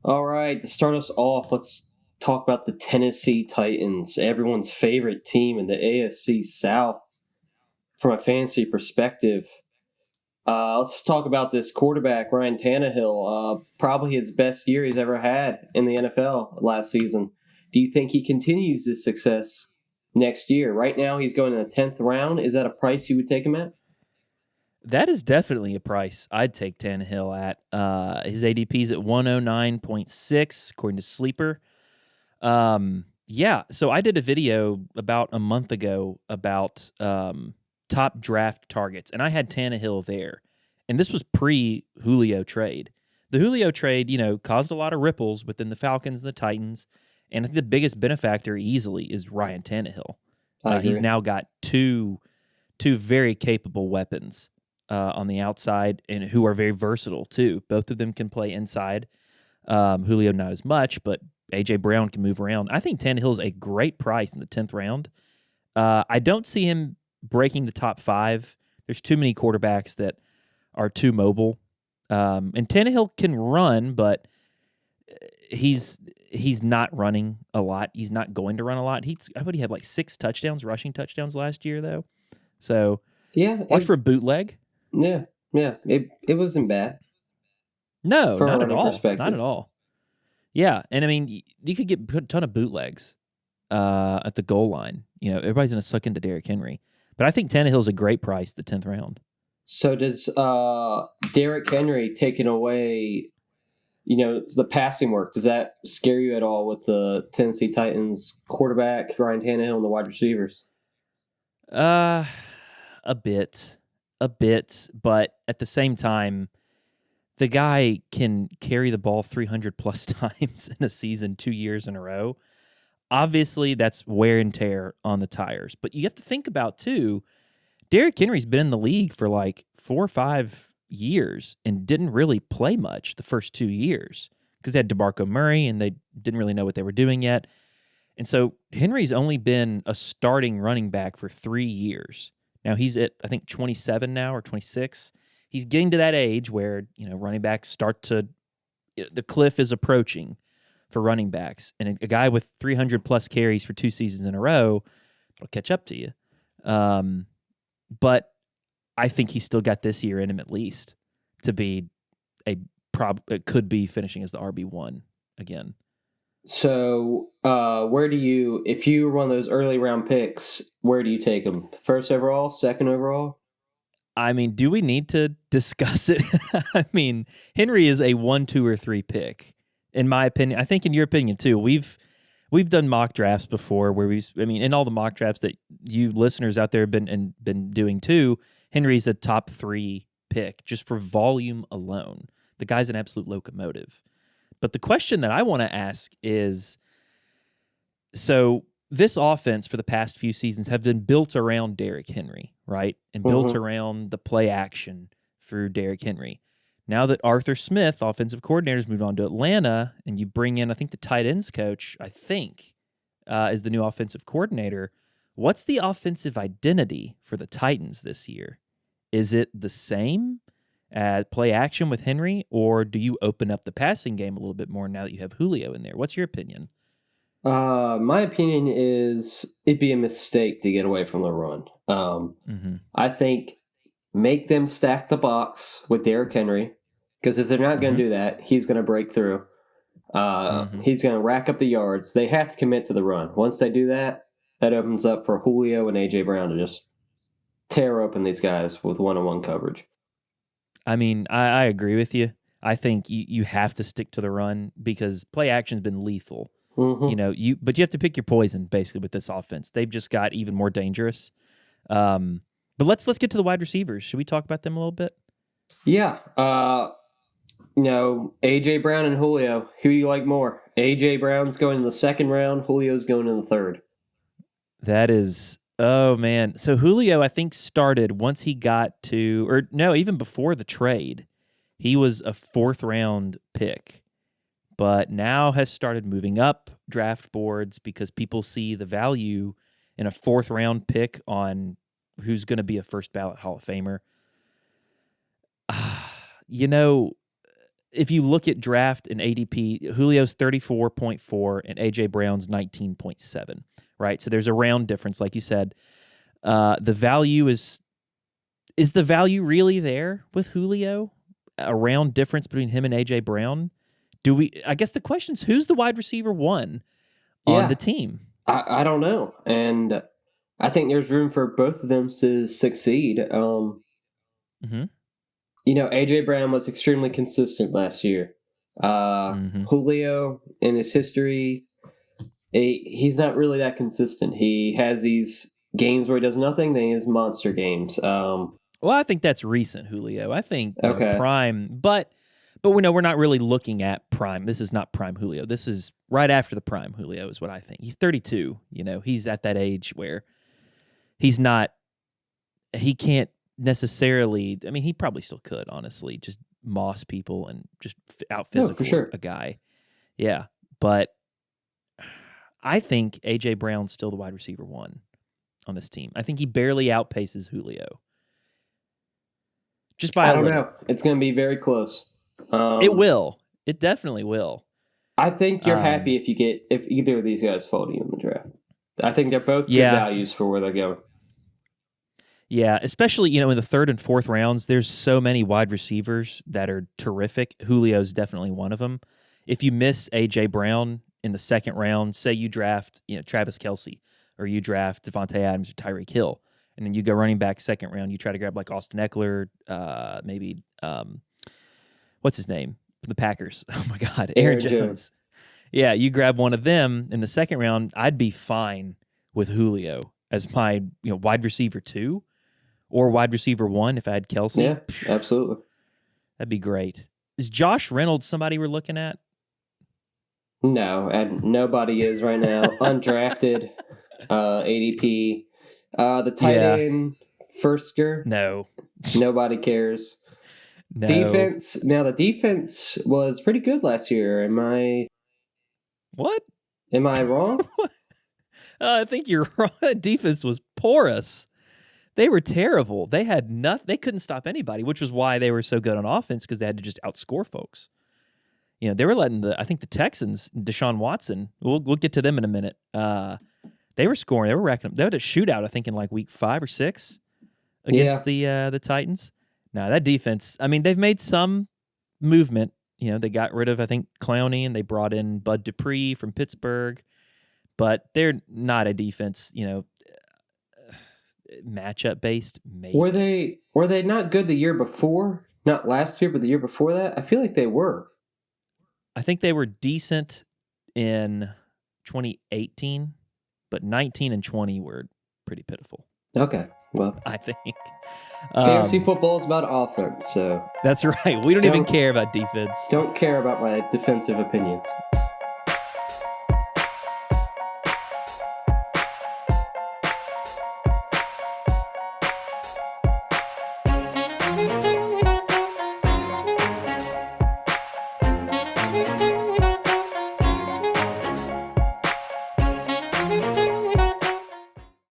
All right, to start us off, let's talk about the Tennessee Titans, everyone's favorite team in the AFC South. From a fantasy perspective, let's talk about this quarterback, Ryan Tannehill. Probably his best year he's ever had in the NFL last season. Do you think he continues this success next year? Right now, he's going in the 10th round. Is that a price you would take him at? That is definitely a price I'd take Tannehill at. His ADP is at 109.6, according to Sleeper. Yeah, so I did a video about a month ago about top draft targets, and I had Tannehill there. And this was pre-Julio trade. The Julio trade, caused a lot of ripples within the Falcons and the Titans, and I think the biggest benefactor easily is Ryan Tannehill. I He's agree. now got two very capable weapons on the outside, and who are very versatile too. Both of them can play inside. Julio not as much, but AJ Brown can move around. I think Tannehill is a great price in the 10th round. I don't see him breaking the top 5. There's too many quarterbacks that are too mobile. And Tannehill can run, but he's not running a lot. He's not going to run a lot. I thought he had like 6 touchdowns, rushing touchdowns last year, though. So Yeah, watch for a bootleg. yeah. It wasn't bad No, from a not at running all. Not perspective. at all. Yeah, and I mean, you could get a ton of bootlegs at the goal line. Everybody's going to suck into Derrick Henry. But I think Tannehill's a great price, the 10th round. So does Derrick Henry taking away, the passing work? Does that scare you at all with the Tennessee Titans quarterback Ryan Tannehill and the wide receivers? Uh, a bit, but at the same time, the guy can carry the ball 300 plus times in a season, 2 years in a row. Obviously, that's wear and tear on the tires. But you have to think about, too, Derrick Henry's been in the league for like 4 or 5 years and didn't really play much the first 2 years because they had DeMarco Murray and they didn't really know what they were doing yet. And so Henry's only been a starting running back for 3 years. Now he's at, I think, 27 now or 26. He's getting to that age where, running backs the cliff is approaching for running backs. And a guy with 300 plus carries for 2 seasons in a row will catch up to you. But I think he's still got this year in him at least to be it could be finishing as the RB1 again. So if you were one of those early round picks, where do you take him? First overall, second overall? I mean, do we need to discuss it? I mean, Henry is a 1, 2, or 3 pick, in my opinion. I think in your opinion too. We've done mock drafts before where in all the mock drafts that you listeners out there have been doing too, Henry's a top 3 pick just for volume alone. The guy's an absolute locomotive. But the question that I want to ask is, so this offense for the past few seasons have been built around Derrick Henry, right? And built around the play action through Derrick Henry. Now that Arthur Smith, offensive coordinator, has moved on to Atlanta, and you bring in, I think, the tight ends coach, is the new offensive coordinator. What's the offensive identity for the Titans this year? Is it the same at play action with Henry, or do you open up the passing game a little bit more now that you have Julio in there? What's your opinion? My opinion is it'd be a mistake to get away from the run. I think make them stack the box with Derrick Henry, because if they're not going to do that, he's going to break through. He's going to rack up the yards. They have to commit to the run. Once they do that, that opens up for Julio and AJ Brown to just tear open these guys with one-on-one coverage. I mean, I agree with you. I think you have to stick to the run because play action's been lethal. But you have to pick your poison basically with this offense. They've just got even more dangerous. But let's get to the wide receivers. Should we talk about them a little bit? Yeah. AJ Brown and Julio. Who do you like more? AJ Brown's going in the second round. Julio's going in the third. That is, oh man. So Julio, I think, started once he got to, or no, even before the trade, he was a 4th round pick. But now has started moving up draft boards because people see the value in a 4th round pick on who's going to be a first ballot Hall of Famer. if you look at draft and ADP, Julio's 34.4 and AJ Brown's 19.7, right? So there's a round difference, like you said. The value is the value really there with Julio? A round difference between him and AJ Brown? I guess the question is, who's the wide receiver one on the team? I don't know. And I think there's room for both of them to succeed. AJ Brown was extremely consistent last year. Julio, in his history, he's not really that consistent. He has these games where he does nothing, then he has monster games. Well, I think that's recent, Julio. I think prime, but we know we're not really looking at prime. This is not prime Julio. This is right after the prime Julio is what I think. He's 32. He's at that age where he can't necessarily, I mean, he probably still could, honestly, just moss people and just out physical a guy. Yeah, but I think A.J. Brown's still the wide receiver one on this team. I think he barely outpaces Julio. Just by I don't know. It's going to be very close. It will. It definitely will. I think you're happy if either of these guys fall to you in the draft. I think they're both good values for where they're going. Yeah, especially, in the third and fourth rounds, there's so many wide receivers that are terrific. Julio's definitely one of them. If you miss A.J. Brown in the second round, say you draft, Travis Kelce, or you draft Devontae Adams or Tyreek Hill, and then you go running back second round, you try to grab like Austin Eckler, maybe, what's his name? The Packers. Oh my God, Aaron Jones. Yeah, you grab one of them in the second round, I'd be fine with Julio as my wide receiver 2 or wide receiver 1 if I had Kelce. Yeah, absolutely. That'd be great. Is Josh Reynolds somebody we're looking at? No, and nobody is right now. Undrafted, ADP. The tight end, Fursker. No. Nobody cares. No. Defense. Now, the defense was pretty good last year. What? Am I wrong? I think you're wrong. Defense was porous. They were terrible. They had nothing. They couldn't stop anybody, which was why they were so good on offense, because they had to just outscore folks. They were letting the Texans, Deshaun Watson, we'll get to them in a minute. They were scoring. They were racking up. They had a shootout, I think, in like week 5 or 6 against the Titans. Now, that defense, I mean, they've made some movement. They got rid of, I think, Clowney, and they brought in Bud Dupree from Pittsburgh. But they're not a defense, matchup based. Maybe. Were they not good the year before? Not last year, but the year before that? I feel like they were. I think they were decent in 2018, but 19 and 20 were pretty pitiful. Okay, well, I think fantasy football is about offense, so that's right. We don't even care about defense. Don't care about my defensive opinions.